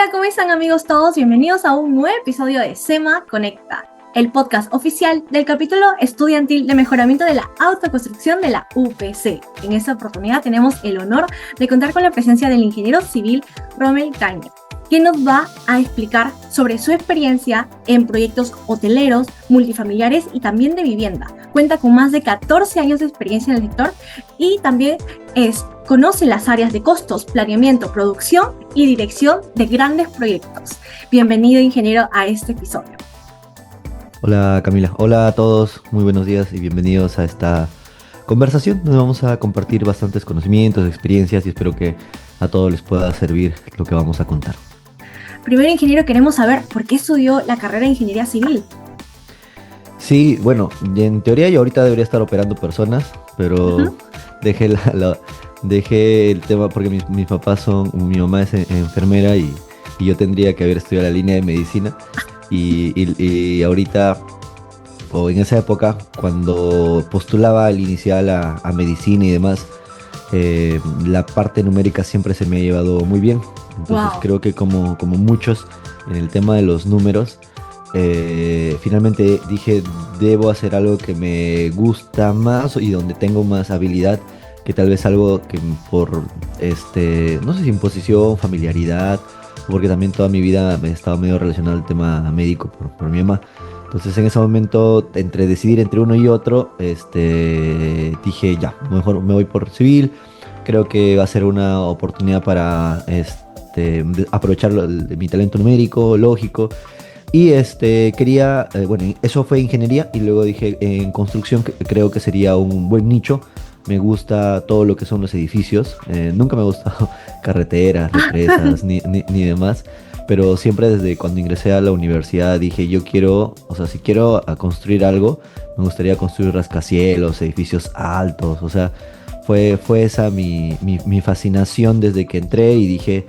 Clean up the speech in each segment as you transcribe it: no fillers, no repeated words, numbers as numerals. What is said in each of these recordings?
Hola, ¿cómo están amigos todos? Bienvenidos a un nuevo episodio de SEMA Conecta, el podcast oficial del capítulo estudiantil de mejoramiento de la autoconstrucción de la UPC. En esta oportunidad tenemos el honor de contar con la presencia del ingeniero civil Rommel Caña, quien nos va a explicar sobre su experiencia en proyectos hoteleros, multifamiliares y también de vivienda. Cuenta con más de 14 años de experiencia en el sector y también conoce las áreas de costos, planeamiento, producción y dirección de grandes proyectos. Bienvenido, ingeniero, a este episodio. Hola Camila, hola a todos, muy buenos días y bienvenidos a esta conversación donde vamos a compartir bastantes conocimientos, experiencias y espero que a todos les pueda servir lo que vamos a contar. Primero, ingeniero, queremos saber por qué estudió la carrera de ingeniería civil. Sí, bueno, en teoría yo ahorita debería estar operando personas, pero dejé el tema porque mis papás mi mamá es enfermera y yo tendría que haber estudiado la línea de medicina y ahorita, o en esa época, cuando postulaba al inicial a medicina y demás, la parte numérica siempre se me ha llevado muy bien. Entonces creo que como muchos en el tema de los números, finalmente dije, debo hacer algo que me gusta más y donde tengo más habilidad, que tal vez algo que por, no sé si imposición, familiaridad, porque también toda mi vida he estado medio relacionado al tema médico por mi mamá. Entonces en ese momento, entre decidir entre uno y otro, dije, ya, mejor me voy por civil. Creo que va a ser una oportunidad para aprovechar mi talento numérico, lógico. Y quería, bueno, eso fue ingeniería y luego dije en construcción que creo que sería un buen nicho. Me gusta todo lo que son los edificios. Nunca me ha gustado carreteras, represas, ni demás. Pero siempre desde cuando ingresé a la universidad dije, yo quiero, o sea, si quiero construir algo, me gustaría construir rascacielos, edificios altos. O sea, fue esa mi fascinación desde que entré y dije,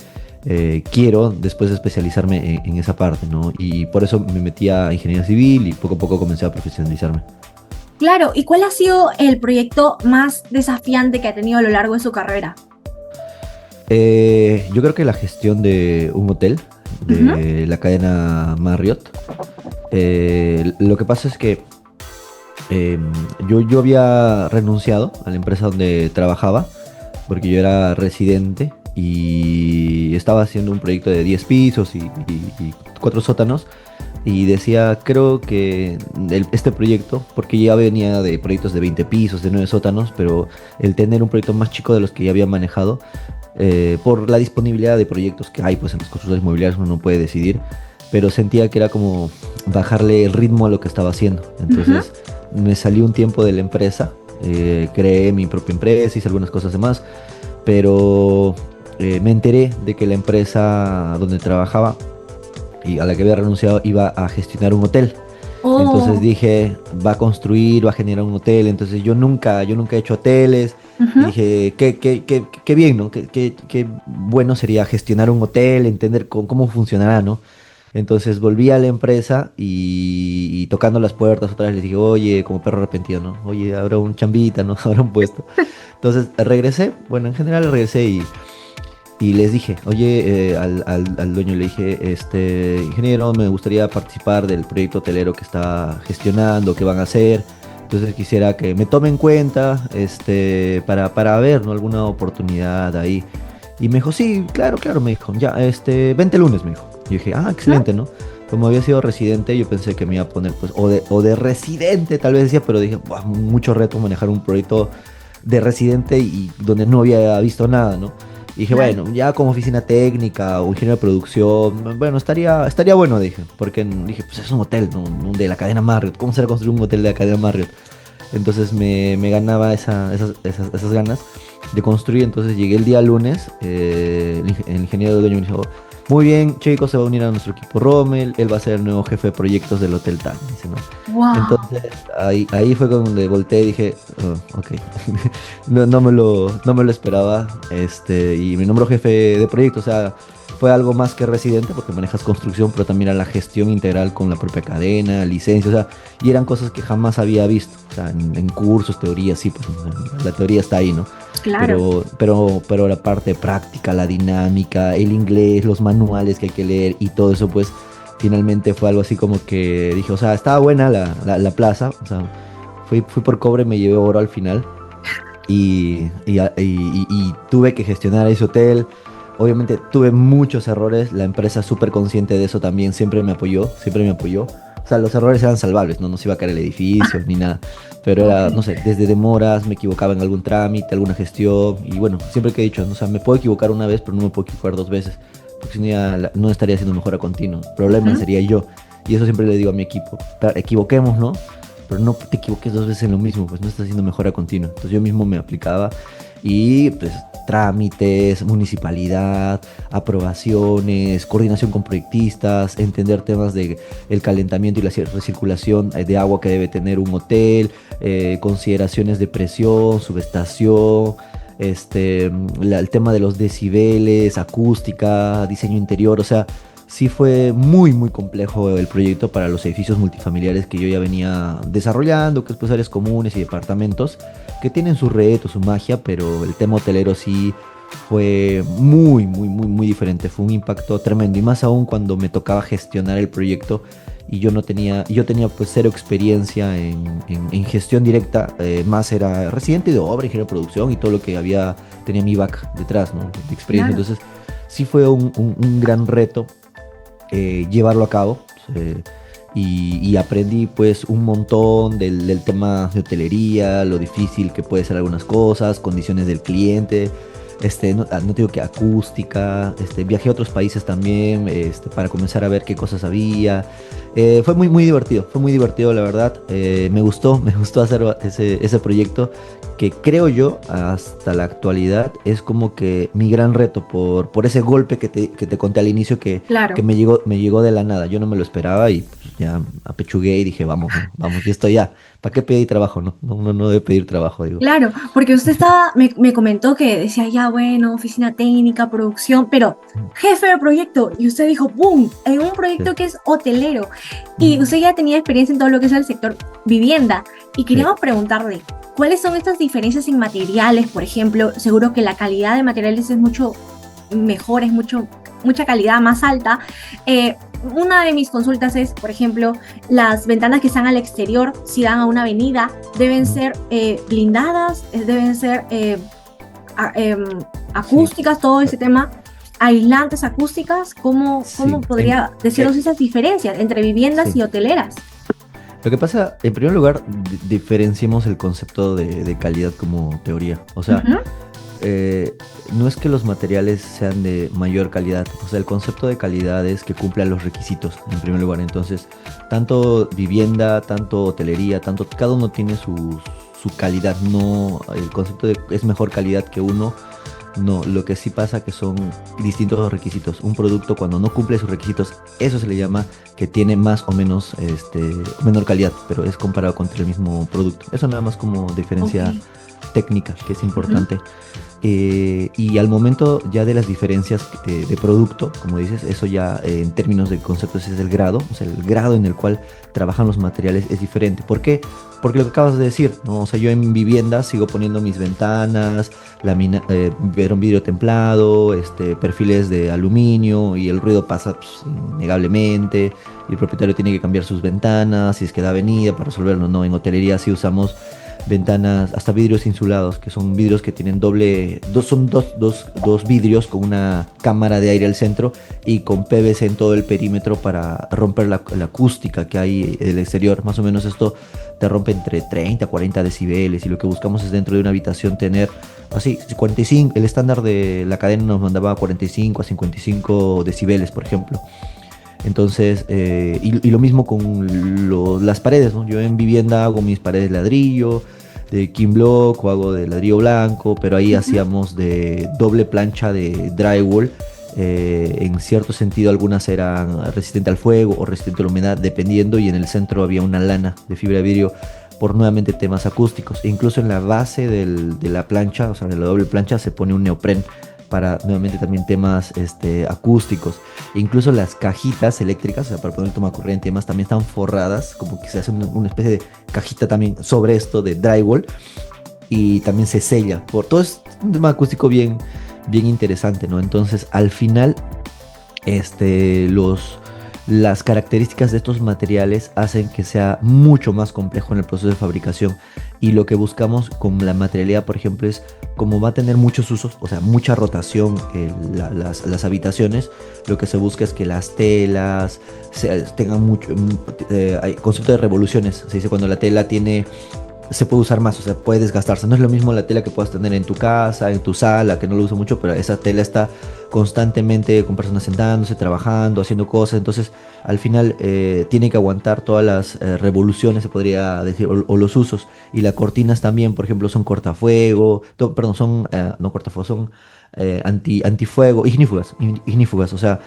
quiero después especializarme en esa parte, ¿no? Y por eso me metí a ingeniería civil y poco a poco comencé a profesionalizarme. Claro, ¿y cuál ha sido el proyecto más desafiante que ha tenido a lo largo de su carrera? Yo creo que la gestión de un hotel, de la cadena Marriott. Lo que pasa es que yo había renunciado a la empresa donde trabajaba porque yo era residente y estaba haciendo un proyecto de 10 pisos y 4 sótanos. Y decía, creo que este proyecto, porque ya venía de proyectos de 20 pisos, de 9 sótanos, pero el tener un proyecto más chico de los que ya había manejado, por la disponibilidad de proyectos que hay, pues en las construcciones inmobiliarias uno no puede decidir, pero sentía que era como bajarle el ritmo a lo que estaba haciendo. Entonces me salí un tiempo de la empresa, creé mi propia empresa, hice algunas cosas demás, pero me enteré de que la empresa donde trabajaba y a la que había renunciado iba a gestionar un hotel. Entonces dije, va a construir, va a generar un hotel. Entonces yo nunca he hecho hoteles. Y dije, qué bien, ¿no? Qué bueno sería gestionar un hotel, entender cómo funcionará, ¿no? Entonces volví a la empresa y tocando las puertas otra vez les dije, oye, como perro arrepentido, ¿no? Oye, habrá un chambita, ¿no? Habrá un puesto. Entonces regresé, bueno, en general regresé y les dije, oye, al dueño le dije, ingeniero, me gustaría participar del proyecto hotelero que está gestionando, que van a hacer. Entonces quisiera que me tome en cuenta, para ver, ¿no? Alguna oportunidad ahí. Y me dijo, sí, claro, me dijo, ya, vente el lunes, me dijo. Y yo dije, excelente, ¿no? Como había sido residente, yo pensé que me iba a poner, pues, o de residente, tal vez decía, pero dije, mucho reto manejar un proyecto de residente y donde no había visto nada, ¿no? Y dije, bueno, ya como oficina técnica o ingeniero de producción, bueno, estaría bueno, dije. Porque dije, pues es un hotel, ¿no? De la cadena Marriott. ¿Cómo será construir un hotel de la cadena Marriott? Entonces me ganaba esas ganas de construir. Entonces llegué el día lunes, el ingeniero dueño me dijo, muy bien, chicos, se va a unir a nuestro equipo Rommel, él va a ser el nuevo jefe de proyectos del Hotel Tal, dice, ¿no? Wow. Entonces ahí fue donde volteé y dije, ok, no me lo esperaba, y me nombró jefe de proyecto, o sea, fue algo más que residente porque manejas construcción, pero también era la gestión integral con la propia cadena, licencia, o sea, y eran cosas que jamás había visto, o sea, en cursos, teorías, sí, pues la teoría está ahí, ¿no? Claro. Pero la parte práctica, la dinámica, el inglés, los manuales que hay que leer y todo eso, pues finalmente fue algo así como que dije, o sea, estaba buena la plaza, o sea, fui por cobre, me llevé oro al final y tuve que gestionar ese hotel. Obviamente tuve muchos errores, la empresa súper consciente de eso también, siempre me apoyó, siempre me apoyó. O sea, los errores eran salvables, no se iba a caer el edificio ni nada. Pero era, Ok. no sé, desde demoras, me equivocaba en algún trámite, alguna gestión. Y bueno, siempre que he dicho, o sea, me puedo equivocar una vez, pero no me puedo equivocar dos veces. Porque si no, no estaría haciendo mejora continua. El problema Ujú. sería yo. Y eso siempre le digo a mi equipo. Equivoquemos, ¿no? Pero no te equivoques dos veces en lo mismo, pues no estás haciendo mejora continua. Entonces yo mismo me aplicaba y pues trámites, municipalidad, aprobaciones, coordinación con proyectistas, entender temas de el calentamiento y la recirculación de agua que debe tener un hotel, consideraciones de presión, subestación, el tema de los decibeles, acústica, diseño interior, o sea, sí fue muy complejo el proyecto para los edificios multifamiliares que yo ya venía desarrollando, que es pues áreas comunes y departamentos, que tienen su reto, su magia, pero el tema hotelero sí fue muy diferente, fue un impacto tremendo, y más aún cuando me tocaba gestionar el proyecto y yo tenía pues cero experiencia en gestión directa, más era residente de obra, ingeniero de producción y todo lo que tenía mi back detrás, ¿no? De experiencia, Claro. entonces sí fue un gran reto llevarlo a cabo. Y aprendí pues un montón del tema de hotelería, lo difícil que puede ser algunas cosas, condiciones del cliente, no digo que acústica, viajé a otros países también, para comenzar a ver qué cosas había. Fue fue muy divertido la verdad, me gustó hacer ese proyecto que creo yo hasta la actualidad es como que mi gran reto por ese golpe que te conté al inicio que Claro. me llegó de la nada, yo no me lo esperaba y pues, ya apechugué y dije, vamos, ¿no? Vamos, y estoy ya. ¿Para qué pedir trabajo? No debe pedir trabajo, digo. Claro, porque usted me comentó que decía, ya bueno, oficina técnica, producción, pero jefe de proyecto, y usted dijo, ¡boom!, en un Sí. proyecto que es hotelero, y Mm, usted ya tenía experiencia en todo lo que es el sector vivienda, y sí. queríamos preguntarle, ¿cuáles son estas diferencias en materiales, por ejemplo? Seguro que la calidad de materiales es mucho mejor, es mucha calidad más alta. Una de mis consultas es, por ejemplo, las ventanas que están al exterior, si dan a una avenida, deben Mm, ser blindadas, deben ser a- em, sí. acústicas, todo ese tema, aislantes acústicas. ¿Cómo Sí. podría decirnos esas diferencias entre viviendas Sí. y hoteleras? Lo que pasa, en primer lugar, diferenciemos el concepto de calidad como teoría. O sea, Ujú. eh, no es que los materiales sean de mayor calidad, o sea, el concepto de calidad es que cumplan los requisitos, en primer lugar. Entonces, tanto vivienda, tanto hotelería, cada uno tiene su calidad, no, el concepto de es mejor calidad que uno, no, lo que sí pasa que son distintos los requisitos. Un producto cuando no cumple sus requisitos, eso se le llama que tiene más o menos, menor calidad, pero es comparado contra el mismo producto. Eso nada más como Ok. diferencia técnica, que es Ujú. importante. Y al momento ya de las diferencias de producto, como dices, eso ya en términos de conceptos es el grado, o sea, el grado en el cual trabajan los materiales es diferente. ¿Por qué? Porque lo que acabas de decir, ¿no? O sea, yo en vivienda sigo poniendo mis ventanas, vidrio templado, perfiles de aluminio y el ruido pasa pues, innegablemente y el propietario tiene que cambiar sus ventanas si es que da avenida para resolverlo, ¿no? En hotelería sí usamos ventanas, hasta vidrios insulados, que son vidrios que tienen son dos vidrios con una cámara de aire al centro y con PVC en todo el perímetro para romper la acústica que hay del exterior. Más o menos esto te rompe entre 30 a 40 decibeles y lo que buscamos es dentro de una habitación tener así 45, el estándar de la cadena nos mandaba 45 a 55 decibeles, por ejemplo. Entonces, y lo mismo con las paredes, ¿no? Yo en vivienda hago mis paredes de ladrillo, de King Block o hago de ladrillo blanco, pero ahí Ujú. hacíamos de doble plancha de drywall. En cierto sentido, algunas eran resistentes al fuego o resistentes a la humedad, dependiendo, y en el centro había una lana de fibra de vidrio por nuevamente temas acústicos. E incluso en la base de la plancha, o sea, de la doble plancha, se pone un neopren para nuevamente también temas acústicos. E incluso las cajitas eléctricas, o sea, para poner toma corriente y demás, también están forradas, como que se hace una especie de cajita también sobre esto de drywall y también se sella. un tema acústico bien, bien interesante, ¿no? Entonces, al final, las características de estos materiales hacen que sea mucho más complejo en el proceso de fabricación. Y lo que buscamos con la materialidad, por ejemplo, es como va a tener muchos usos, o sea, mucha rotación las habitaciones, lo que se busca es que las telas tengan mucho, hay concepto de revoluciones, se dice cuando la tela se puede usar más, o sea, puede desgastarse. No es lo mismo la tela que puedas tener en tu casa, en tu sala, que no lo uso mucho, pero esa tela está constantemente con personas sentándose, trabajando, haciendo cosas. Entonces, al final, tiene que aguantar todas las revoluciones, se podría decir, o los usos. Y las cortinas también, por ejemplo, son cortafuego, perdón, son, no cortafuego, son antifuego, ignífugas, o sea,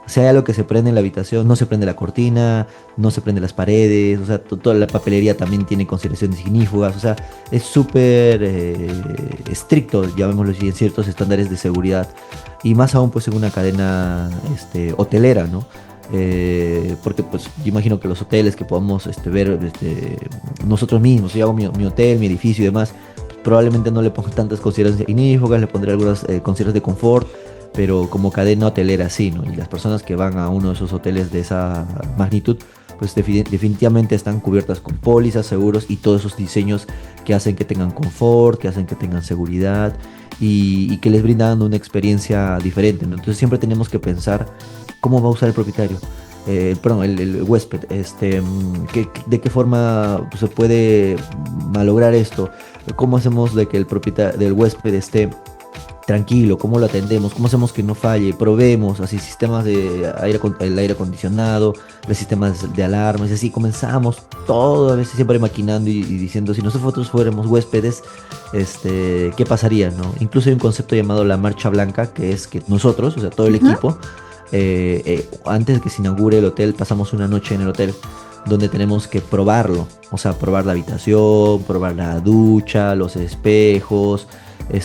si hay algo que se prende en la habitación, no se prende la cortina, no se prende las paredes, o sea, toda la papelería también tiene consideraciones ignífugas, o sea, es súper estricto, llamémoslo así, en ciertos estándares de seguridad, y más aún pues en una cadena hotelera, ¿no? Porque pues yo imagino que los hoteles que podamos ver nosotros mismos, si hago mi hotel, mi edificio y demás, probablemente no le ponga tantas consideraciones ignífugas, le pondré algunas consideraciones de confort, pero como cadena hotelera sí, ¿no? Y las personas que van a uno de esos hoteles de esa magnitud, pues definitivamente están cubiertas con pólizas, seguros y todos esos diseños que hacen que tengan confort, que hacen que tengan seguridad y que les brindan una experiencia diferente, ¿no? Entonces siempre tenemos que pensar cómo va a usar el propietario, perdón, el huésped, de qué forma pues, se puede malograr esto, cómo hacemos de que el propietario del huésped esté tranquilo, cómo lo atendemos, cómo hacemos que no falle, probemos así sistemas de el aire acondicionado, los sistemas de alarmas, y así comenzamos todo a veces siempre maquinando y diciendo si nosotros fuéramos huéspedes, ¿qué pasaría, no? Incluso hay un concepto llamado la marcha blanca, que es que nosotros, o sea, todo el equipo, antes de que se inaugure el hotel, pasamos una noche en el hotel donde tenemos que probarlo, o sea, probar la habitación, probar la ducha, los espejos,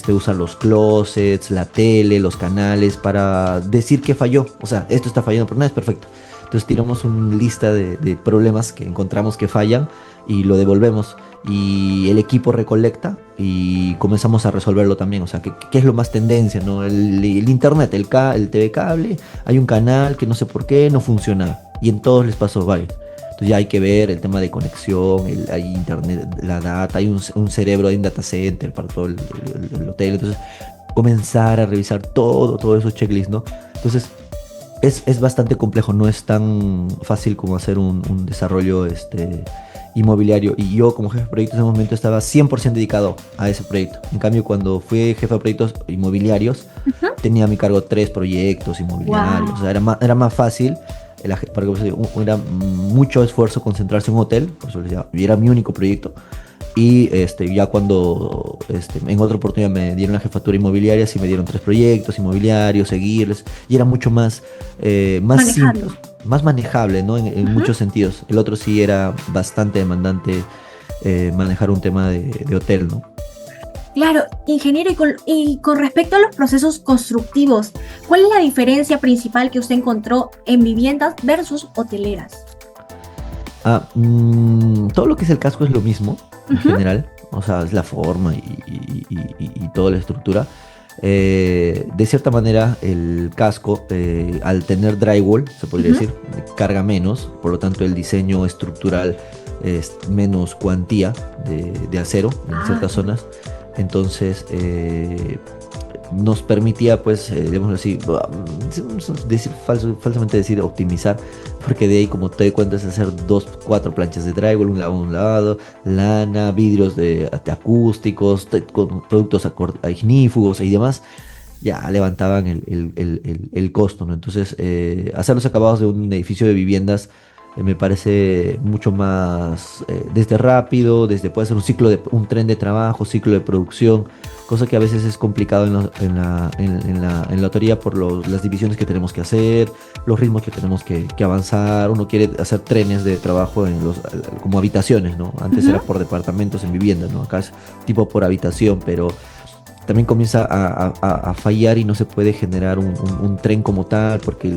usar los closets, la tele, los canales para decir que falló. O sea, esto está fallando, pero no es perfecto. Entonces tiramos una lista de problemas que encontramos que fallan y lo devolvemos. Y el equipo recolecta y comenzamos a resolverlo también. O sea, ¿qué es lo más tendencia, ¿no? El internet, el TV cable, hay un canal que no sé por qué no funciona. Y en todos les pasó, vale. Entonces ya hay que ver el tema de conexión, hay internet, la data, hay un cerebro, hay un data center para todo el hotel. Entonces comenzar a revisar todos esos checklists, ¿no? Entonces es bastante complejo, no es tan fácil como hacer un desarrollo inmobiliario. Y yo como jefe de proyectos en ese momento estaba 100% dedicado a ese proyecto. En cambio, cuando fui jefe de proyectos inmobiliarios, tenía a mi cargo 3 proyectos inmobiliarios. Wow. O sea, era más fácil. Era mucho esfuerzo concentrarse en un hotel, por eso les decía, era mi único proyecto. Y ya cuando en otra oportunidad me dieron la jefatura inmobiliaria, sí me dieron 3 proyectos inmobiliarios, seguirles, y era mucho más simple, más manejable, ¿no? En muchos sentidos. El otro sí era bastante demandante, manejar un tema de hotel, ¿no? Claro, ingeniero, y con respecto a los procesos constructivos, ¿cuál es la diferencia principal que usted encontró en viviendas versus hoteleras? Todo lo que es el casco es lo mismo, en general, o sea, es la forma y toda la estructura. De cierta manera, el casco, al tener drywall, se podría decir, carga menos, por lo tanto el diseño estructural es menos cuantía de acero en ciertas zonas. Entonces nos permitía, pues, digamos así, falsamente decir optimizar, porque de ahí, como te cuentas, hacer 4 planchas de drywall, un lado, lana, vidrios de acústicos, con productos ignífugos y demás, ya levantaban el costo, ¿no? Entonces, hacer los acabados de un edificio de viviendas me parece mucho más desde rápido, puede ser un tren de trabajo, ciclo de producción, cosa que a veces es complicado en la teoría por las divisiones que tenemos que hacer, los ritmos que tenemos que avanzar. Uno quiere hacer trenes de trabajo como habitaciones, ¿no? Antes era por departamentos en viviendas, ¿no? Acá es tipo por habitación, pero también comienza a fallar y no se puede generar un tren como tal, porque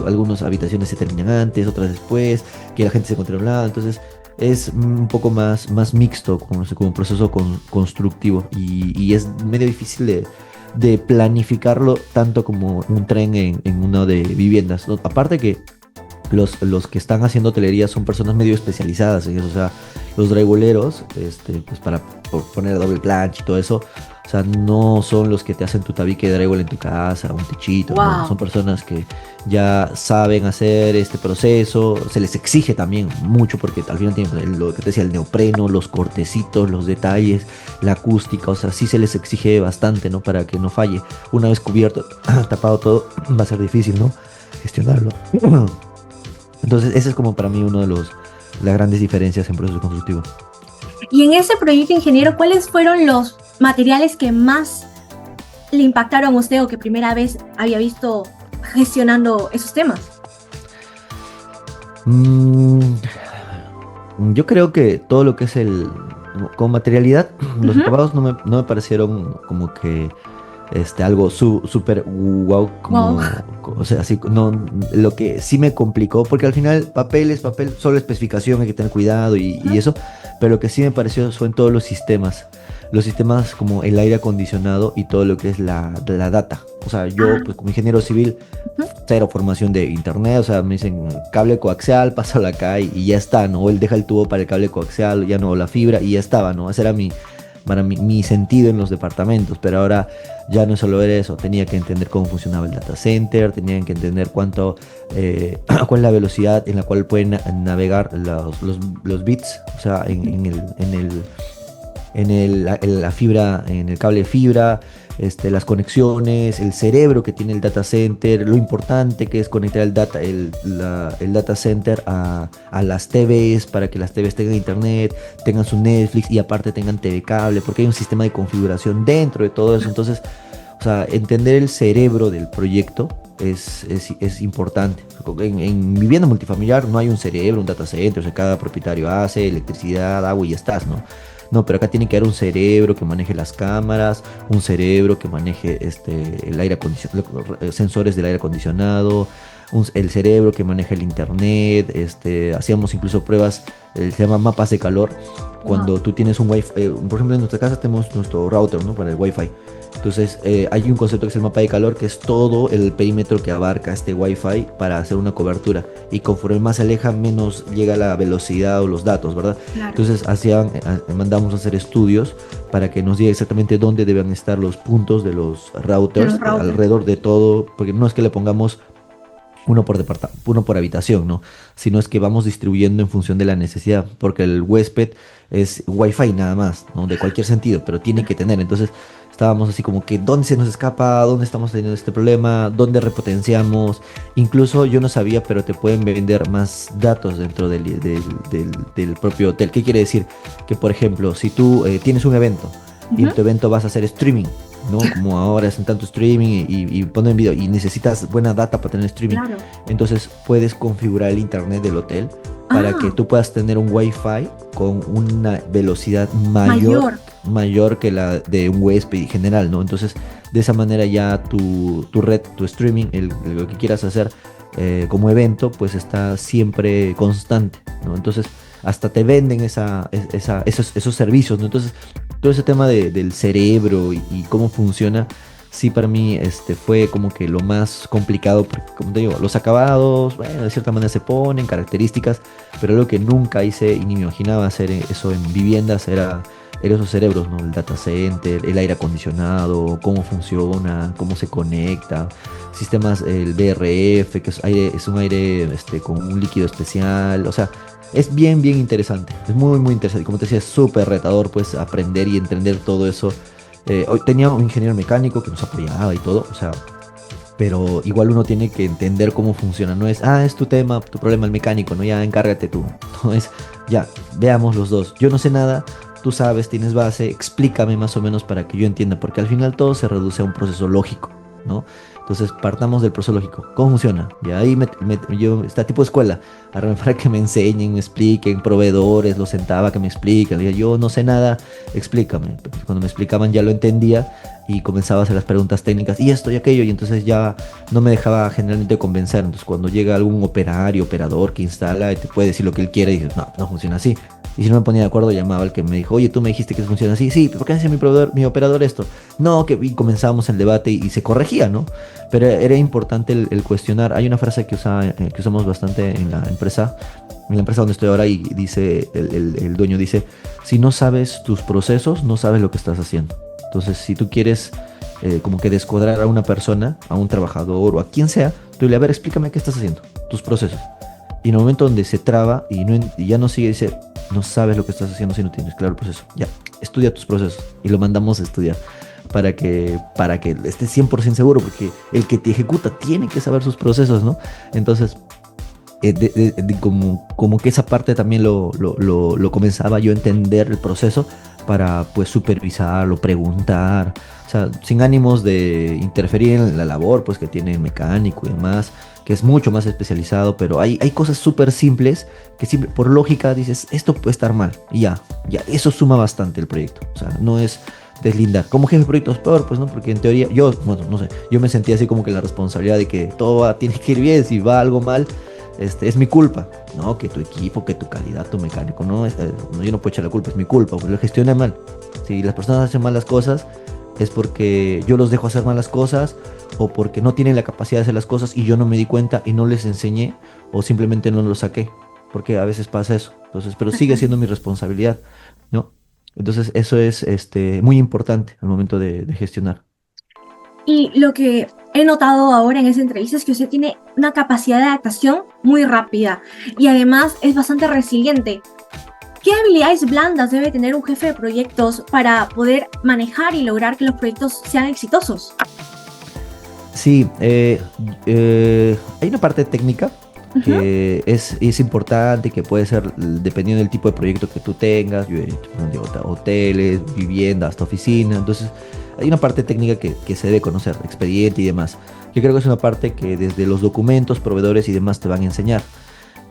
algunas habitaciones se terminan antes, otras después, que la gente se encuentre a un lado. Entonces es un poco más mixto como proceso constructivo y es medio difícil de planificarlo tanto como un tren en una de viviendas, ¿no? Aparte que los que están haciendo hotelería son personas medio especializadas en eso, o sea, los dragoleros, pues para poner doble plancha y todo eso, o sea, no son los que te hacen tu tabique de drywall en tu casa, un techito, no, Wow. son personas que ya saben hacer este proceso, se les exige también mucho porque al final tienen lo que te decía, el neopreno, los cortecitos, los detalles, la acústica, o sea, sí se les exige bastante, ¿no? Para que no falle. Una vez cubierto, tapado todo, va a ser difícil, ¿no? Gestionarlo. Entonces, ese es como para mí uno de las grandes diferencias en proceso constructivo. Y en ese proyecto, ingeniero, ¿cuáles fueron los materiales que más le impactaron a usted o que primera vez había visto gestionando esos temas? Mm, yo creo que todo lo que es con materialidad, los Ujú. acabados no me parecieron como que algo súper wow, Wow. o sea, así, no, lo que sí me complicó, porque al final papel es papel, solo especificación, hay que tener cuidado y eso, pero lo que sí me pareció fue en todos los sistemas como el aire acondicionado y todo lo que es la data. O sea, yo, pues como ingeniero civil, Ujú. cero formación de internet, o sea, me dicen cable coaxial, pásalo acá y ya está, ¿no? O él deja el tubo para el cable coaxial, ya no la fibra y ya estaba, ¿no? Ese era mi sentido en los departamentos, pero ahora ya no es solo ver eso, tenía que entender cómo funcionaba el data center, tenían que entender cuál es la velocidad en la cual pueden navegar los bits, o sea, la fibra, en el cable de fibra, las conexiones, el cerebro que tiene el data center, lo importante que es conectar el data center a las TVs para que las TVs tengan internet, tengan su Netflix y aparte tengan TV cable, porque hay un sistema de configuración dentro de todo eso. Entonces, o sea, entender el cerebro del proyecto es importante. En vivienda multifamiliar no hay un cerebro, un data center, o sea, cada propietario hace electricidad, agua y ya estás, ¿no? No, pero acá tiene que haber un cerebro que maneje las cámaras, un cerebro que maneje el aire acondicionado, sensores del aire acondicionado, el cerebro que maneja el internet, hacíamos incluso pruebas, se llama mapas de calor, Wow. cuando tú tienes un wifi, por ejemplo en nuestra casa tenemos nuestro router, ¿no? Para el wifi. Entonces hay un concepto que es el mapa de calor, que es todo el perímetro que abarca este wifi para hacer una cobertura. Y conforme más se aleja, menos llega la velocidad o los datos, ¿verdad? Claro. Entonces mandamos a hacer estudios para que nos diga exactamente dónde deben estar los puntos de los De los routers routers. alrededor de todo, porque no es que le pongamos uno por habitación, ¿no? Sino es que vamos distribuyendo en función de la necesidad, porque el huésped es wifi nada más, ¿no? De cualquier sentido, pero tiene que tener. Entonces estábamos así como que, ¿dónde se nos escapa? ¿Dónde estamos teniendo este problema? ¿Dónde repotenciamos? Incluso yo no sabía, pero te pueden vender más datos dentro del propio hotel. ¿Qué quiere decir? Que, por ejemplo, si tú tienes un evento y en Ujú. tu evento vas a hacer streaming, ¿no? Como ahora es en tanto streaming y ponen video y necesitas buena data para tener streaming. Claro. Entonces puedes configurar el internet del hotel para que Ah, tú puedas tener un wifi con una velocidad mayor. mayor que la de un huésped general, ¿no? Entonces, de esa manera ya tu red, tu streaming, lo que quieras hacer como evento, pues está siempre constante, ¿no? Entonces, hasta te venden esos servicios, ¿no? Entonces, todo ese tema del cerebro y cómo funciona, sí para mí fue como que lo más complicado, porque como te digo, los acabados, bueno, de cierta manera se ponen, características, pero lo que nunca hice y ni me imaginaba hacer eso en viviendas era esos cerebros, ¿no? El data center, el aire acondicionado, cómo funciona, cómo se conecta, sistemas, el BRF, que es un aire con un líquido especial, o sea, es bien interesante, es muy interesante. Como te decía, es súper retador, pues, aprender y entender todo eso. Hoy tenía un ingeniero mecánico que nos apoyaba y todo, o sea, pero igual uno tiene que entender cómo funciona. No es, es tu tema, tu problema el mecánico, no, ya encárgate tú. No es, ya, veamos los dos. Yo no sé nada, tú sabes, tienes base, explícame más o menos para que yo entienda, porque al final todo se reduce a un proceso lógico, ¿no? Entonces partamos del proceso lógico. ¿Cómo funciona? Y ahí yo, está tipo escuela, para que me enseñen, me expliquen, proveedores, los sentaba que me expliquen. Le decía, yo no sé nada, explícame. Cuando me explicaban ya lo entendía y comenzaba a hacer las preguntas técnicas y esto y aquello, y entonces ya no me dejaba generalmente convencer. Entonces cuando llega algún operador que instala y te puede decir lo que él quiere, y dices, no, no funciona así. Y si no me ponía de acuerdo, llamaba al que me dijo, oye, tú me dijiste que funciona así. Sí, pero ¿por qué hace mi operador esto? No, que y comenzábamos el debate y se corregía, ¿no? Pero era importante el cuestionar. Hay una frase que usamos bastante en la empresa donde estoy ahora, y dice, el dueño dice, si no sabes tus procesos, no sabes lo que estás haciendo. Entonces, si tú quieres como que descuadrar a una persona, a un trabajador o a quien sea, tú le, a ver, explícame qué estás haciendo, tus procesos. Y en el momento donde se traba y ya no sigue, dice, no sabes lo que estás haciendo si no tienes claro el proceso. Ya, estudia tus procesos. Y lo mandamos a estudiar para que estés 100% seguro, porque el que te ejecuta tiene que saber sus procesos, ¿no? Entonces, como que esa parte también lo comenzaba yo a entender el proceso para pues supervisarlo, preguntar, o sea, sin ánimos de interferir en la labor pues que tiene el mecánico y demás, que es mucho más especializado, pero hay cosas súper simples que por lógica dices, esto puede estar mal, y ya, eso suma bastante el proyecto, o sea, no es deslindar. Como jefe de proyectos peor, pues no, porque en teoría yo, bueno, no sé, yo me sentía así como que la responsabilidad de que tiene que ir bien, si va algo mal, es mi culpa, no, que tu equipo, que tu calidad, tu mecánico, no, yo no puedo echar la culpa, es mi culpa, porque lo gestioné mal. Si las personas hacen malas cosas, es porque yo los dejo hacer malas cosas, o porque no tienen la capacidad de hacer las cosas y yo no me di cuenta y no les enseñé, o simplemente no los saqué, porque a veces pasa eso. Entonces, pero sigue siendo mi responsabilidad, ¿no? Entonces, eso es muy importante al momento de gestionar. Y lo que he notado ahora en esa entrevista es que usted tiene una capacidad de adaptación muy rápida y además es bastante resiliente. ¿Qué habilidades blandas debe tener un jefe de proyectos para poder manejar y lograr que los proyectos sean exitosos? Sí, hay una parte técnica que es importante, que puede ser dependiendo del tipo de proyecto que tú tengas. Yo he hecho hoteles, viviendas, hasta oficinas. Entonces, hay una parte técnica que se debe conocer, expediente y demás. Yo creo que es una parte que desde los documentos, proveedores y demás te van a enseñar.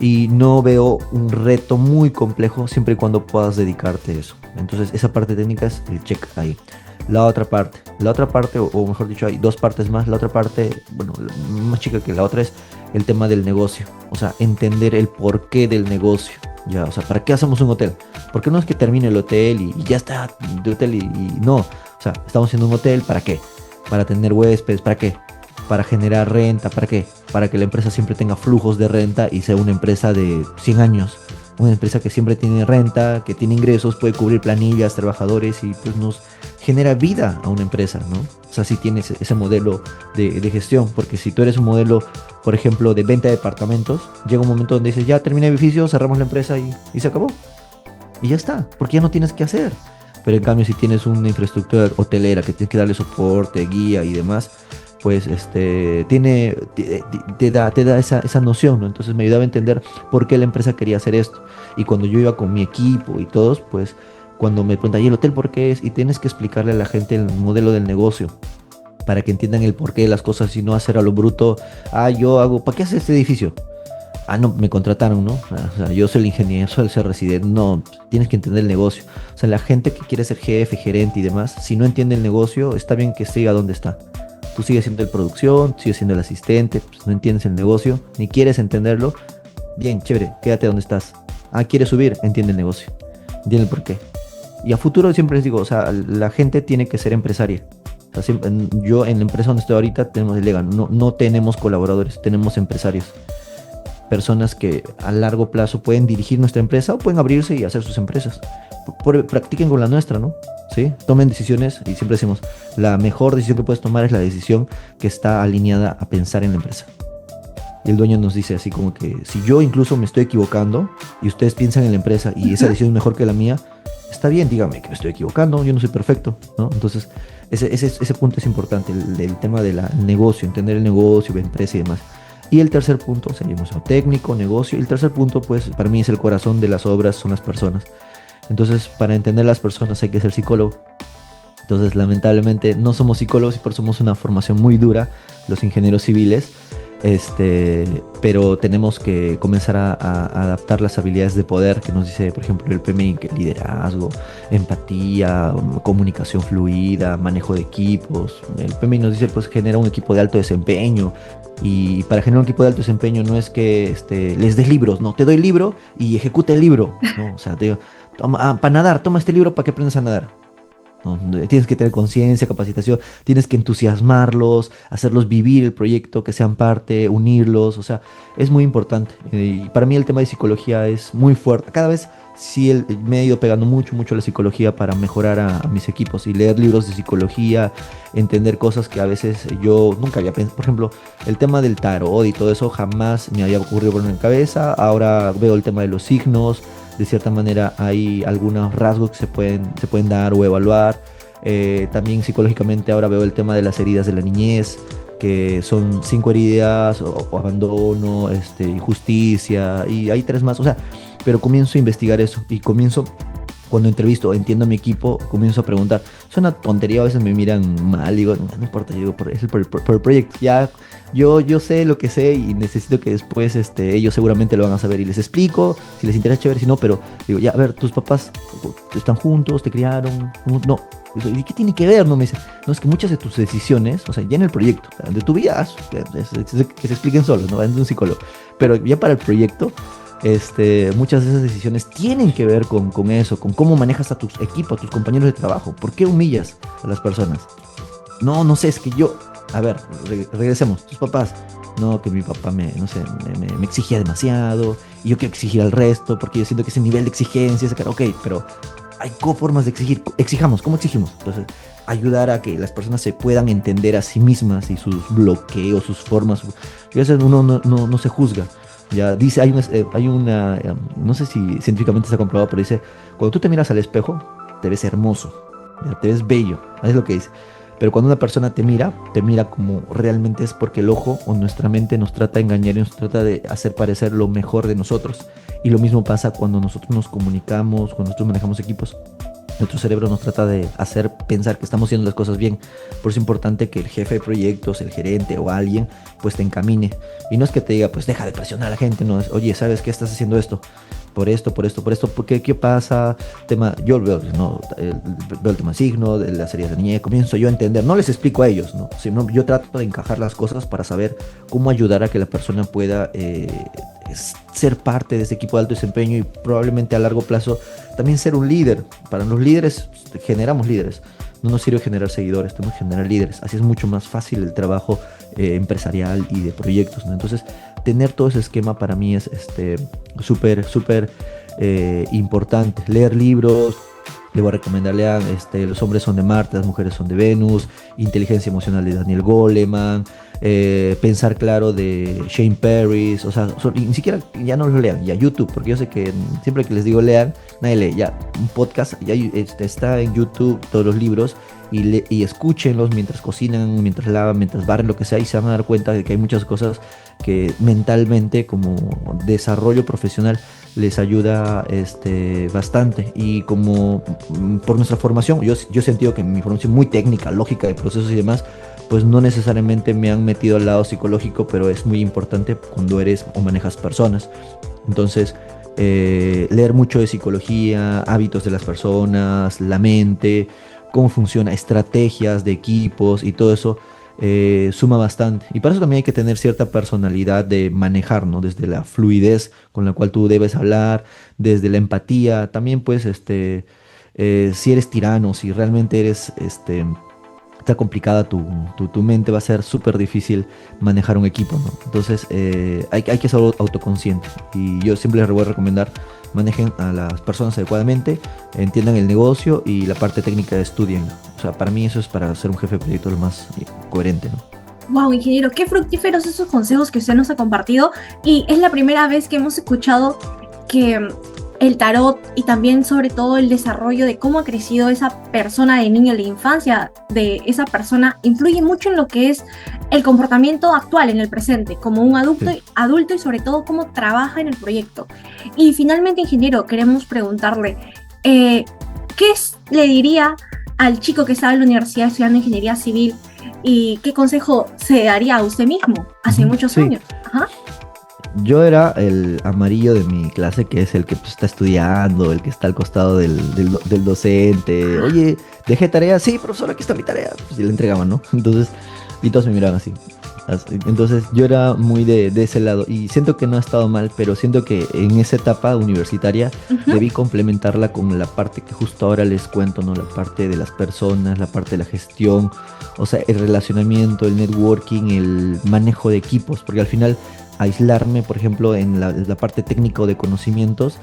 Y no veo un reto muy complejo siempre y cuando puedas dedicarte a eso. Entonces, esa parte técnica es el check ahí. La otra parte, o mejor dicho, hay dos partes más. La otra parte, bueno, más chica que la otra, es el tema del negocio. O sea, entender el porqué del negocio. Ya, o sea, ¿para qué hacemos un hotel? Porque no es que termine el hotel y ya está de hotel y no. O sea, estamos haciendo un hotel, ¿para qué? Para tener huéspedes, ¿para qué? Para generar renta, ¿para qué? Para que la empresa siempre tenga flujos de renta y sea una empresa de 100 años. Una empresa que siempre tiene renta, que tiene ingresos, puede cubrir planillas, trabajadores, y pues nos genera vida a una empresa, ¿no? O sea, si tienes ese modelo de gestión, porque si tú eres un modelo, por ejemplo, de venta de departamentos, llega un momento donde dices, ya terminé el edificio, cerramos la empresa y se acabó. Y ya está, porque ya no tienes que hacer. Pero en cambio, si tienes una infraestructura hotelera que tienes que darle soporte, guía y demás, pues te da esa noción, ¿no? Entonces me ayudaba a entender por qué la empresa quería hacer esto. Y cuando yo iba con mi equipo y todos, pues cuando me preguntan, ¿y el hotel por qué es? Y tienes que explicarle a la gente el modelo del negocio para que entiendan el porqué de las cosas y no hacer a lo bruto. Yo hago, ¿para qué hace este edificio? No, me contrataron, ¿no? O sea, yo soy el ingeniero, soy el residente. No, tienes que entender el negocio. O sea, la gente que quiere ser jefe, gerente y demás, si no entiende el negocio, está bien que siga donde está. Tú sigues siendo el producción, sigues siendo el asistente, pues no entiendes el negocio, ni quieres entenderlo. Bien, chévere, quédate donde estás. ¿Quieres subir? Entiende el negocio, entiende el porqué. Y a futuro siempre les digo, o sea, la gente tiene que ser empresaria. O sea, yo en la empresa donde estoy ahorita tenemos el legal, no tenemos colaboradores, tenemos empresarios. Personas que a largo plazo pueden dirigir nuestra empresa o pueden abrirse y hacer sus empresas. Practiquen con la nuestra, ¿no? ¿Sí? Tomen decisiones, y siempre decimos, la mejor decisión que puedes tomar es la decisión que está alineada a pensar en la empresa. Y el dueño nos dice así como que si yo incluso me estoy equivocando y ustedes piensan en la empresa y esa decisión es mejor que la mía, está bien, dígame que me estoy equivocando, yo no soy perfecto, ¿no? Entonces ese punto es importante, el tema del negocio, entender el negocio, la empresa y demás. Y el tercer punto, seguimos técnico, negocio. Y el tercer punto, pues para mí es el corazón de las obras, son las personas. Entonces, para entender las personas hay que ser psicólogo. Entonces, lamentablemente no somos psicólogos y por eso somos una formación muy dura, los ingenieros civiles. pero tenemos que comenzar a adaptar las habilidades de poder que nos dice, por ejemplo, el PMI, que liderazgo, empatía, comunicación fluida, manejo de equipos. El PMI nos dice, pues, genera un equipo de alto desempeño. Y para generar un equipo de alto desempeño no es que les des libros, no, te doy el libro y ejecuta el libro, ¿no? O sea, te digo, para nadar, toma este libro para que aprendas a nadar. ¿No? Tienes que tener conciencia, capacitación, tienes que entusiasmarlos, hacerlos vivir el proyecto, que sean parte, unirlos, o sea, es muy importante. Y para mí el tema de psicología es muy fuerte. Cada vez sí me he ido pegando mucho, mucho a la psicología para mejorar a mis equipos y leer libros de psicología, entender cosas que a veces yo nunca había pensado. Por ejemplo, el tema del tarot y todo eso jamás me había ocurrido por mi cabeza. Ahora veo el tema de los signos. De cierta manera hay algunos rasgos que se pueden dar o evaluar. También psicológicamente ahora veo el tema de las heridas de la niñez, que son 5 heridas, o abandono, injusticia, y hay 3 más. O sea, pero comienzo a investigar eso y comienzo, cuando entrevisto, entiendo a mi equipo, comienzo a preguntar. Es una tontería, a veces me miran mal, digo, no importa, yo digo, es por el proyecto. Ya, yo sé lo que sé y necesito que después ellos seguramente lo van a saber y les explico, si les interesa, chévere, si no, pero digo, ya, a ver, tus papás están juntos, te criaron, no. ¿Y qué tiene que ver? No me dice, no, es que muchas de tus decisiones, o sea, ya en el proyecto, de tu vida, que se expliquen solos, ¿no? Es de un psicólogo, pero ya para el proyecto, muchas de esas decisiones tienen que ver con eso, con cómo manejas a tus equipos, a tus compañeros de trabajo. ¿Por qué humillas a las personas? No sé, es que yo, a ver, regresemos, tus papás. No, que mi papá me exigía demasiado y yo quiero exigir al resto porque yo siento que ese nivel de exigencia, ok, pero hay formas de exigir, exijamos, ¿cómo exigimos? Entonces, ayudar a que las personas se puedan entender a sí mismas y sus bloqueos, sus formas. Y a veces uno no se juzga. Ya dice, no sé si científicamente está comprobado, pero dice, cuando tú te miras al espejo, te ves hermoso, ya, te ves bello, es lo que dice. Pero cuando una persona te mira como realmente es, porque el ojo o nuestra mente nos trata de engañar y nos trata de hacer parecer lo mejor de nosotros. Y lo mismo pasa cuando nosotros nos comunicamos, cuando nosotros manejamos equipos. Nuestro cerebro nos trata de hacer pensar que estamos haciendo las cosas bien. Por eso es importante que el jefe de proyectos, el gerente o alguien, pues te encamine. Y no es que te diga, pues deja de presionar a la gente, no es, oye, ¿sabes qué? Estás haciendo esto. Por esto, porque ¿qué pasa? Yo veo, ¿no? Veo el tema signo, de las heridas de niñez, comienzo yo a entender, no les explico a ellos, ¿no? Sino yo trato de encajar las cosas para saber cómo ayudar a que la persona pueda ser parte de ese equipo de alto desempeño y probablemente a largo plazo también ser un líder. Para los líderes, generamos líderes. No nos sirve generar seguidores, tenemos que generar líderes. Así es mucho más fácil el trabajo empresarial y de proyectos, ¿no? Entonces, tener todo ese esquema para mí es súper importante. Leer libros, le voy a recomendar, lean Los hombres son de Marte, las mujeres son de Venus, Inteligencia emocional de Daniel Goleman, Pensar claro de Shane Paris. O sea, ni siquiera, ya no lo lean, ya YouTube, porque yo sé que siempre que les digo lean, nadie lee. Ya un podcast, ya está en YouTube todos los libros, y escúchenlos mientras cocinan, mientras lavan, mientras barren, lo que sea, y se van a dar cuenta de que hay muchas cosas que mentalmente, como desarrollo profesional, les ayuda bastante. Y como por nuestra formación, yo he sentido que mi formación muy técnica, lógica de procesos y demás, pues no necesariamente me han metido al lado psicológico, pero es muy importante cuando eres o manejas personas. Entonces, leer mucho de psicología, hábitos de las personas, la mente, cómo funciona, estrategias de equipos y todo eso, suma bastante. Y para eso también hay que tener cierta personalidad de manejar, ¿no? Desde la fluidez con la cual tú debes hablar, desde la empatía. También, pues, si eres tirano, si realmente está complicada tu mente, va a ser súper difícil manejar un equipo, ¿no? Entonces, hay que ser autoconsciente. Y yo siempre les voy a recomendar, manejen a las personas adecuadamente, entiendan el negocio y la parte técnica estudien. O sea, para mí eso es para ser un jefe de proyecto lo más coherente, ¿no? Wow, ingeniero, qué fructíferos esos consejos que usted nos ha compartido. Y es la primera vez que hemos escuchado que el tarot y también sobre todo el desarrollo de cómo ha crecido esa persona de niño, la infancia de esa persona, influye mucho en lo que es el comportamiento actual en el presente, como un adulto y sobre todo cómo trabaja en el proyecto. Y finalmente, ingeniero, queremos preguntarle, ¿qué le diría al chico que está en la universidad estudiando ingeniería civil ¿Y qué consejo se daría a usted mismo hace muchos Sí, años? Ajá. yo era el amarillo de mi clase, que es el que pues, está estudiando, el que está al costado del docente. Oye, dejé tarea, sí, profesor, aquí está mi tarea. Pues, y le entregaban, ¿no? Entonces, y todos me miraban así. Entonces yo era muy de ese lado y siento que no ha estado mal, pero siento que en esa etapa universitaria Ujú. debí complementarla con la parte que justo ahora les cuento, ¿no? La parte de las personas, la parte de la gestión, o sea, el relacionamiento, el networking, el manejo de equipos, porque al final aislarme, por ejemplo, en la parte técnica o de conocimientos,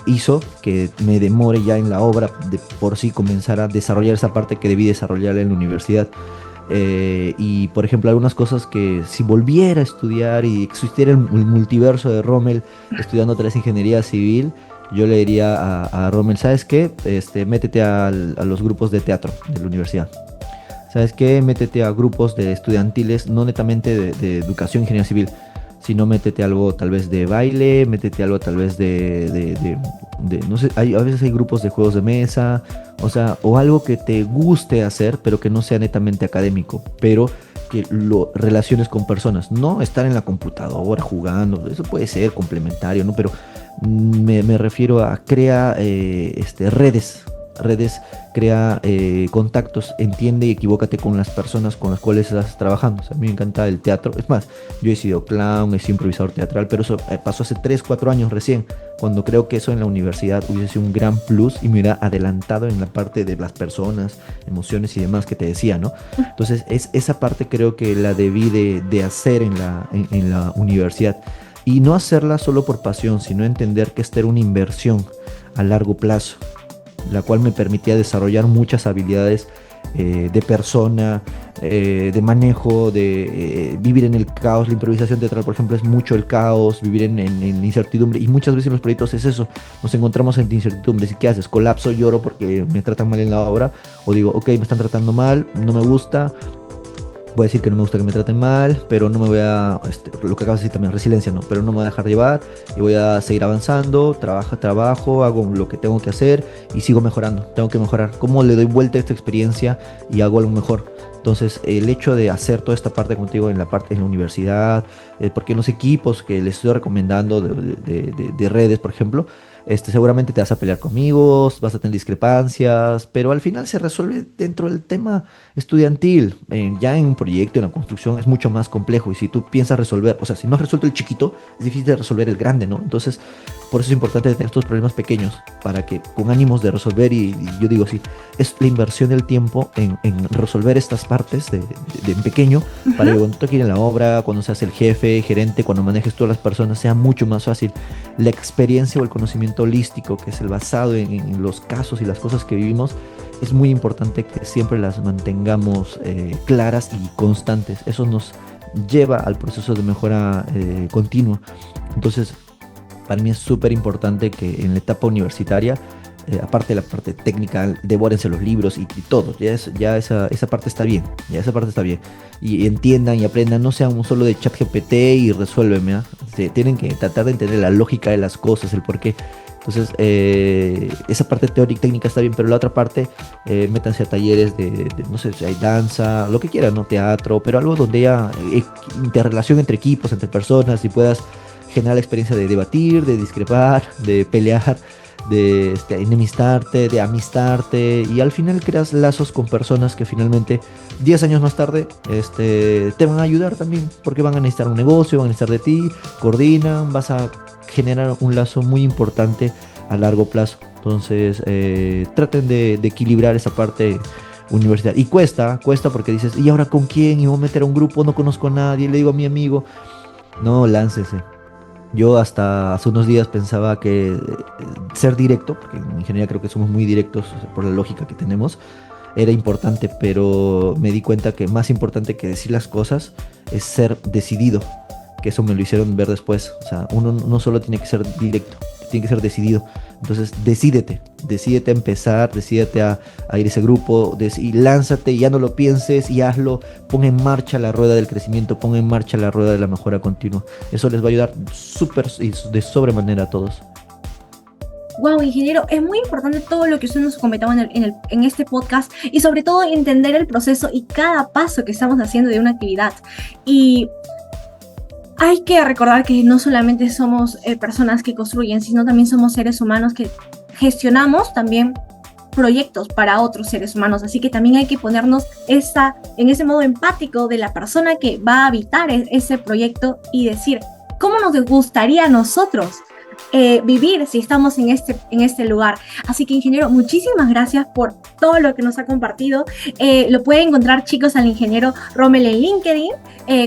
hizo que me demore ya en la obra de por sí comenzar a desarrollar esa parte que debí desarrollar en la universidad. Y por ejemplo, algunas cosas que si volviera a estudiar y existiera el multiverso de Rommel estudiando otra vez ingeniería civil, yo le diría a Rommel, ¿sabes qué? Métete a los grupos de teatro de la universidad. ¿Sabes qué? Métete a grupos de estudiantiles, no netamente de educación ingeniería civil, sino métete algo tal vez de baile, métete algo tal vez no sé, a veces hay grupos de juegos de mesa, o sea, o algo que te guste hacer, pero que no sea netamente académico, pero que lo relaciones con personas, no estar en la computadora jugando, eso puede ser complementario, ¿no? Pero me refiero a crea redes, crea contactos, entiende y equivócate con las personas con las cuales estás trabajando. O sea, a mí me encanta el teatro. Es más, yo he sido clown, he sido improvisador teatral, pero eso pasó hace 3 4 años recién, cuando creo que eso en la universidad hubiese sido un gran plus y me hubiera adelantado en la parte de las personas, emociones y demás que te decía, ¿no? Entonces, esa parte creo que la debí de hacer en la universidad. Y no hacerla solo por pasión, sino entender que esta era una inversión a largo plazo, la cual me permitía desarrollar muchas habilidades de persona, de manejo, de vivir en el caos. La improvisación teatral, por ejemplo, es mucho el caos, vivir en incertidumbre. Y muchas veces en los proyectos es eso, nos encontramos en incertidumbre. ¿Y qué haces? Colapso, lloro porque me tratan mal en la obra, o digo, ok, me están tratando mal, no me gusta. Voy a decir que no me gusta que me traten mal, pero no me voy a, lo que acabas de decir también, resiliencia, no, pero no me voy a dejar llevar y voy a seguir avanzando, trabajo, hago lo que tengo que hacer y sigo mejorando, tengo que mejorar. ¿Cómo le doy vuelta a esta experiencia y hago algo mejor? Entonces, el hecho de hacer toda esta parte contigo en la parte en la universidad, porque en los equipos que les estoy recomendando de redes, por ejemplo, seguramente te vas a pelear conmigo, vas a tener discrepancias, pero al final se resuelve dentro del tema estudiantil. Ya en un proyecto, en la construcción, es mucho más complejo. Y si tú piensas resolver, o sea, si no has resuelto el chiquito, es difícil de resolver el grande, ¿no? Entonces, por eso es importante tener estos problemas pequeños, para que con ánimos de resolver, y yo digo así, es la inversión del tiempo en resolver estas partes de en pequeño, para que Ujú. cuando tú quieras en la obra, cuando seas el jefe, gerente, cuando manejes todas las personas, sea mucho más fácil. La experiencia o el conocimiento holístico, que es el basado en los casos y las cosas que vivimos, es muy importante que siempre las mantengamos claras y constantes. Eso nos lleva al proceso de mejora continua. Entonces, para mí es súper importante que en la etapa universitaria, aparte de la parte técnica, devórense los libros y todo. Ya esa parte está bien. Ya esa parte está bien. Y entiendan y aprendan, no sean solo de chat GPT y resuélveme. ¿Ah? Tienen que tratar de entender la lógica de las cosas, el porqué. Entonces, esa parte teórica y técnica está bien, pero la otra parte, métanse a talleres no sé, si hay danza, lo que quieran, ¿no? Teatro, pero algo donde haya interrelación entre equipos, entre personas y puedas generar la experiencia de debatir, de discrepar, de pelear, de enemistarte, de amistarte, y al final creas lazos con personas que finalmente 10 años más tarde te van a ayudar también, porque van a necesitar un negocio, van a necesitar de ti, coordinan, vas a generar un lazo muy importante a largo plazo. Entonces, traten de equilibrar esa parte universidad. Y cuesta porque dices, ¿y ahora con quién? Y voy a meter a un grupo, no conozco a nadie, le digo a mi amigo, no, láncese. Yo hasta hace unos días pensaba que ser directo, porque en ingeniería creo que somos muy directos por la lógica que tenemos, era importante, pero me di cuenta que más importante que decir las cosas es ser decidido, que eso me lo hicieron ver después. O sea, uno no solo tiene que ser directo, tiene que ser decidido. Entonces, decídete a empezar, decídete a ir a ese grupo, y lánzate, y ya no lo pienses y hazlo, pon en marcha la rueda del crecimiento, pon en marcha la rueda de la mejora continua. Eso les va a ayudar súper y de sobremanera a todos. Wow, ingeniero, es muy importante todo lo que usted nos comentaba en este podcast y sobre todo entender el proceso y cada paso que estamos haciendo de una actividad. Y hay que recordar que no solamente somos personas que construyen, sino también somos seres humanos que gestionamos también proyectos para otros seres humanos, así que también hay que ponernos en ese modo empático de la persona que va a habitar ese proyecto y decir, ¿cómo nos gustaría a nosotros vivir si estamos en este lugar? Así que, ingeniero, muchísimas gracias por todo lo que nos ha compartido. Lo pueden encontrar, chicos, al ingeniero Rommel en LinkedIn,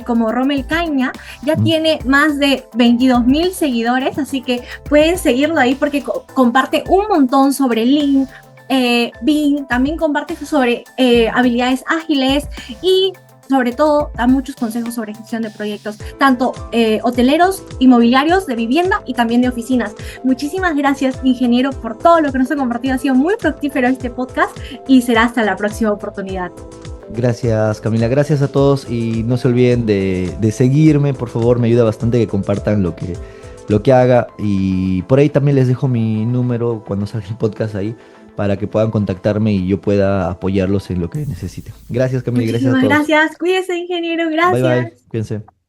como Rommel Caña. Ya tiene más de 22,000 seguidores, así que pueden seguirlo ahí porque comparte un montón sobre Lean, Bing, también comparte sobre habilidades ágiles y sobre todo da muchos consejos sobre gestión de proyectos, tanto hoteleros, inmobiliarios, de vivienda y también de oficinas. Muchísimas gracias, ingeniero, por todo lo que nos ha compartido. Ha sido muy fructífero este podcast y será hasta la próxima oportunidad. Gracias, Camila. Gracias a todos y no se olviden de seguirme, por favor. Me ayuda bastante que compartan lo que haga. Y por ahí también les dejo mi número cuando salga el podcast ahí para que puedan contactarme y yo pueda apoyarlos en lo que necesiten. Gracias, Camila, y gracias a Muchísimas todos. gracias. Cuídese, ingeniero. Bye bye, Gracias. cuídense.